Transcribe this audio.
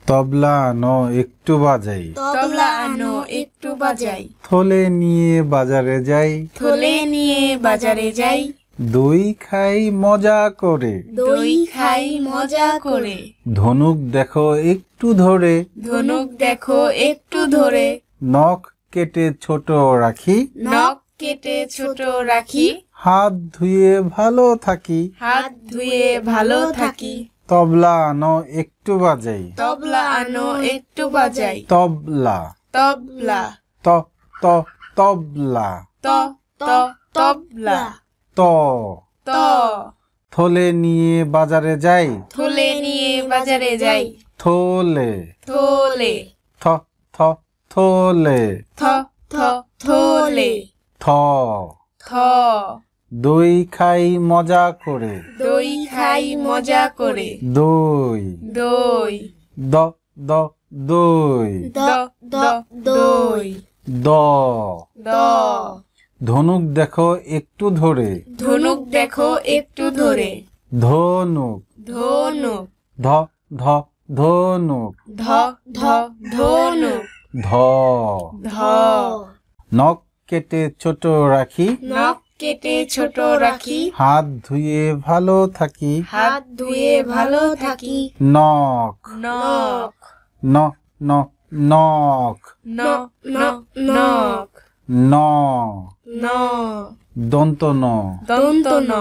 তবলা আনো একটু বাজাই, তবলা আনো একটু বাজাই। থলে নিয়ে বাজারে যাই, থলে নিয়ে বাজারে যাই। দই খাই মজা করে, দই খাই মজা করে। ধনুক দেখো একটু ধরে, ধনুক দেখো একটু ধরে। নখ কেটে ছোট রাখি, নখ কেটে ছোট রাখি। হাত ধুয়ে ভালো থাকি, হাত ধুয়ে ভালো থাকি। তবলা আনো একটু বাজাই, তবলা আনো একটু বাজাই। তবলা তবলা ত ত তবলা ত ত তবলা ত ত থলে নিয়ে বাজারে যাই, থলে নিয়ে বাজারে যাই। থলে থলে থ থ থলে থ থ থলে থ থ দই খাই মজা করে, দই খাই মজা করে। দই দই দ দ দই দ দ দই দ দ ধনুক দেখো একটু ধরে, ধনুক দেখো একটু ধরে। ধনুক ধনুক ধ ধ ধনুক ধ ধ ধনুক ধ ধ নখ কেটে ছোট রাখি, নখ কেটে ছোট রাখি। হাত ধুয়ে ভালো থাকি, হাত ধুয়ে ভালো থাকি। নখ নখ ন ন নখ ন ন নখ ন ন দন্ত ন দন্ত ন